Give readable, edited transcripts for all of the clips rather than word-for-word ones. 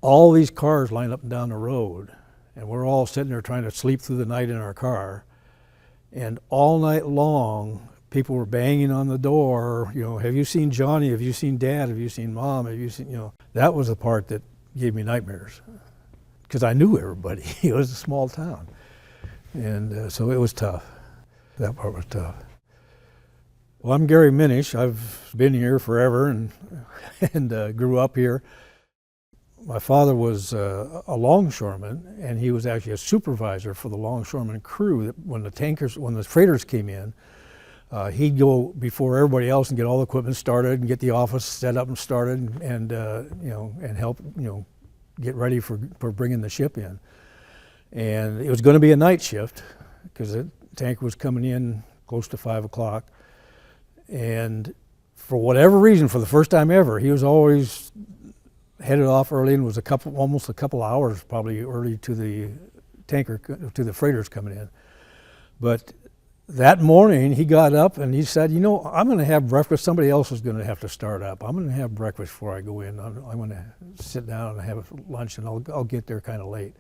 all these cars lined up and down the road, and we're all sitting there trying to sleep through the night in our car. And all night long, people were banging on the door, have you seen Johnny? Have you seen Dad? Have you seen Mom? Have you seen, That was the part that gave me nightmares, because I knew everybody. It was a small town. And so it was tough. That part was tough. Well, I'm Gary Minish. I've been here forever and grew up here. My father was a longshoreman, and he was actually a supervisor for the longshoreman crew. That when the freighters came in, he'd go before everybody else and get all the equipment started and get the office set up and started, and help get ready for bringing the ship in. And it was going to be a night shift because the tanker was coming in close to 5 o'clock. And for whatever reason, for the first time ever, he was always headed off early and was almost a couple hours probably early to the freighters coming in. But that morning he got up and he said, I'm going to have breakfast. Somebody else is going to have to start up. I'm going to have breakfast before I go in. I'm going to sit down and have lunch, and I'll get there kind of late.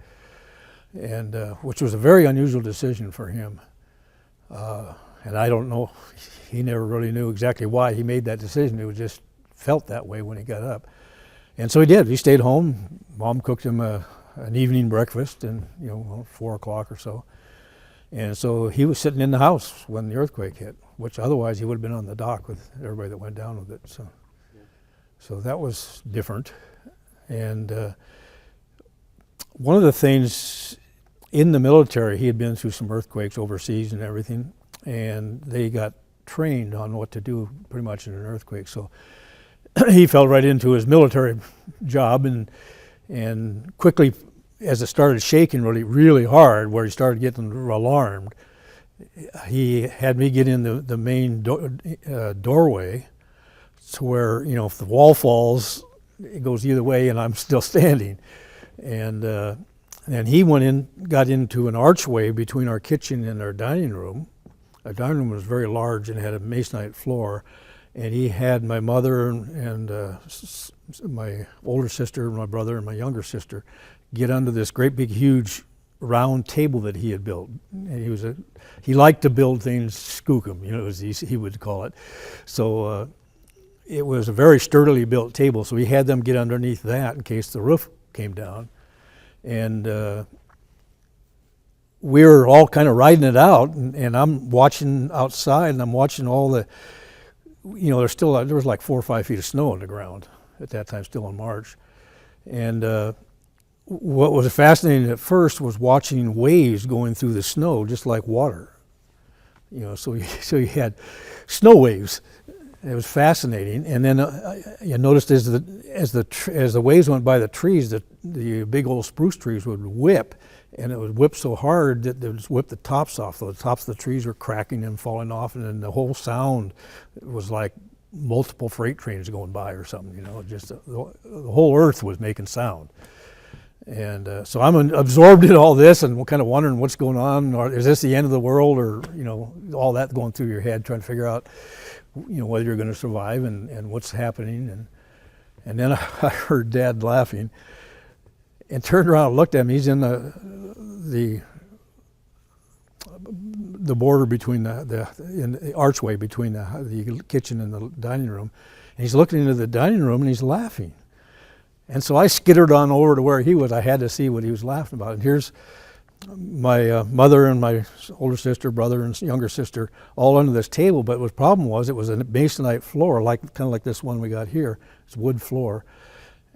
And which was a very unusual decision for him. And I don't know, he never really knew exactly why he made that decision. It was just felt that way when he got up. And so he did. He stayed home. Mom cooked him an evening breakfast, and 4 o'clock or so. And so he was sitting in the house when the earthquake hit, which otherwise he would have been on the dock with everybody that went down with it. So that was different. And one of the things in the military, he had been through some earthquakes overseas and everything, and they got trained on what to do pretty much in an earthquake. So he fell right into his military job, and quickly, as it started shaking really, really hard, where he started getting alarmed, he had me get in the main doorway to where, if the wall falls, it goes either way and I'm still standing. And he went in, got into an archway between our kitchen and our dining room. Our dining room was very large and had a masonite floor. And he had my mother and my older sister, my brother, and my younger sister get under this great big huge round table that he had built. And he liked to build things skookum, as he would call it. So it was a very sturdily built table. So he had them get underneath that in case the roof came down. And we were all kind of riding it out, and I'm watching outside, and I'm watching all the. There was like 4 or 5 feet of snow on the ground at that time, still in March. And what was fascinating at first was watching waves going through the snow, just like water. So you had snow waves. It was fascinating. And then you noticed as the waves went by the trees, the big old spruce trees would whip. And it would whip so hard that it would whip the tops off. So the tops of the trees were cracking and falling off, and then the whole sound was like multiple freight trains going by or something. Just the whole earth was making sound. And so I'm absorbed in all this and kind of wondering what's going on. Or is this the end of the world? Or all that going through your head, trying to figure out whether you're going to survive and what's happening. And then I heard Dad laughing. And turned around and looked at him. He's in the border between in the archway between the kitchen and the dining room. And he's looking into the dining room and he's laughing. And so I skittered on over to where he was. I had to see what he was laughing about. And here's my mother and my older sister, brother, and younger sister all under this table. But the problem was it was a masonite floor, kind of like this one we got here. It's wood floor.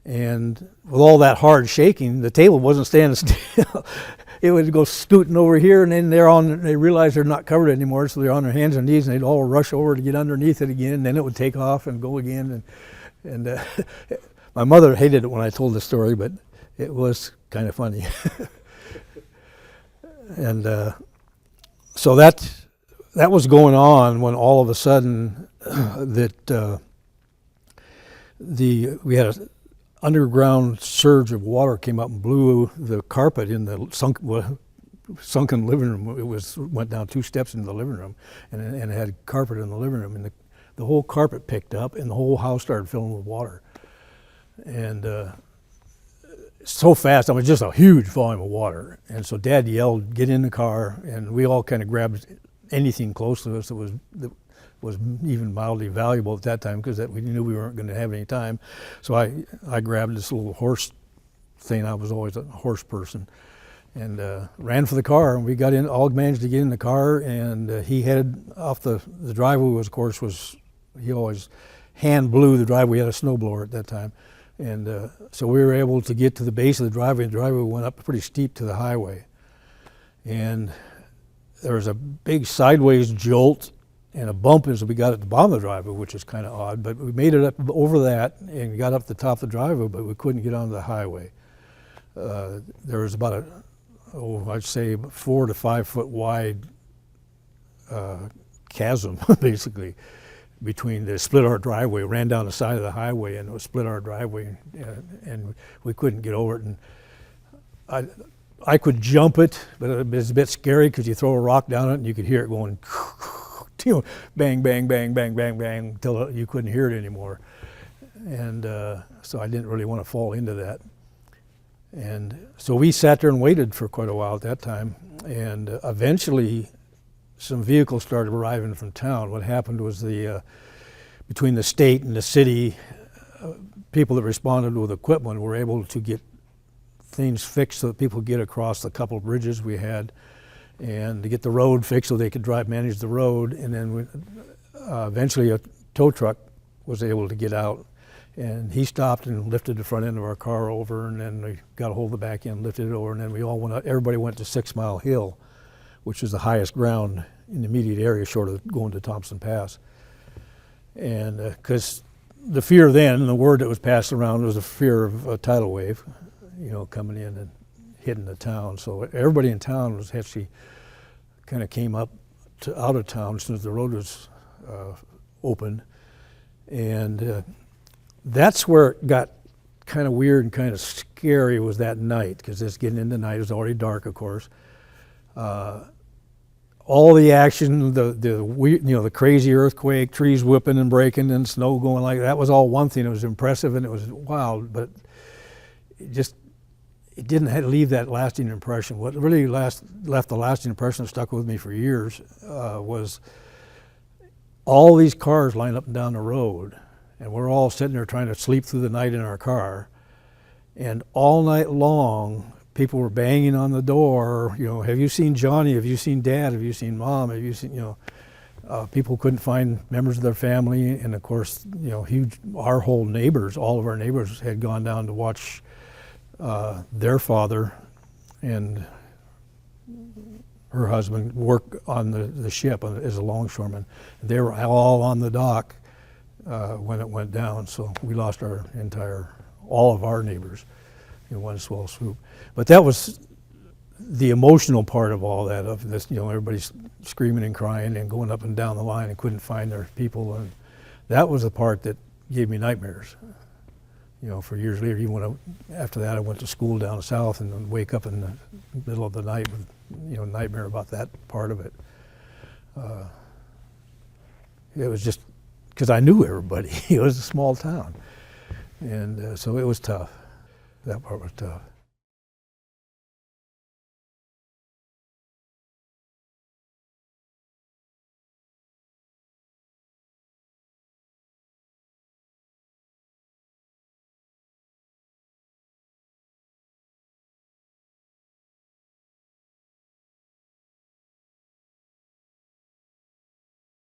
And with all that hard shaking, the table wasn't standing still. It would go scooting over here, and then they realize they're not covered anymore, so they're on their hands and knees, and they'd all rush over to get underneath it again, and then it would take off and go again. And my mother hated it when I told the story, but it was kind of funny. And so that was going on when all of a sudden we had a underground surge of water came up and blew the carpet in the sunken living room. It went down 2 steps into the living room, and it had carpet in the living room, and the whole carpet picked up, and the whole house started filling with water. And so fast. I mean, just a huge volume of water. And so Dad yelled, "Get in the car!" And we all kind of grabbed anything close to us that was even mildly valuable at that time, because we knew we weren't going to have any time. So I grabbed this little horse thing. I was always a horse person, and ran for the car. And we got in, all managed to get in the car, and he headed off the driveway. He always hand blew the driveway. We had a snowblower at that time. And so we were able to get to the base of the driveway. The driveway went up pretty steep to the highway. And there was a big sideways jolt and a bump as we got at the bottom of the driveway, which is kind of odd. But we made it up over that and got up the top of the driveway, but we couldn't get onto the highway. There was about I'd say 4 to 5 foot wide chasm, basically, between the split our driveway, ran down the side of the highway, and it was split our driveway, and we couldn't get over it. And I could jump it, but it was a bit scary because you throw a rock down it and you could hear it going, bang, bang, bang, bang, bang, bang, until you couldn't hear it anymore. And so I didn't really want to fall into that. And so we sat there and waited for quite a while at that time, and eventually some vehicles started arriving from town. What happened was between the state and the city, people that responded with equipment were able to get things fixed so that people could get across the couple of bridges we had, and to get the road fixed so they could manage the road. And then eventually a tow truck was able to get out, and he stopped and lifted the front end of our car over, and then we got a hold of the back end, lifted it over, and then we all went out. Everybody went to 6 Mile Hill, which is the highest ground in the immediate area short of going to Thompson Pass. And because the fear then, and the word that was passed around, was the fear of a tidal wave, coming in and hitting the town. So everybody in town was actually kind of came up out of town as soon as the road was open. And that's where it got kind of weird and kind of scary, was that night, because it's getting into night. It was already dark, of course. All the action, the crazy earthquake, trees whipping and breaking, and snow going like that was all one thing. It was impressive and it was wild, but it didn't leave that lasting impression. What really left the lasting impression that stuck with me for years was all these cars lined up and down the road, and we're all sitting there trying to sleep through the night in our car, and all night long people were banging on the door, have you seen Johnny? Have you seen Dad? Have you seen Mom? Have you seen, people couldn't find members of their family. And of course, our whole neighbors, all of our neighbors had gone down to watch their father and her husband work on the ship as a longshoreman. They were all on the dock when it went down. So we lost all of our neighbors in one swell swoop. But that was the emotional part of all that, of this, everybody's screaming and crying and going up and down the line and couldn't find their people. And that was the part that gave me nightmares, for years later. Even after that, I went to school down south and then wake up in the middle of the night with, nightmare about that part of it. It was just because I knew everybody. It was a small town. And so it was tough. That part was tough.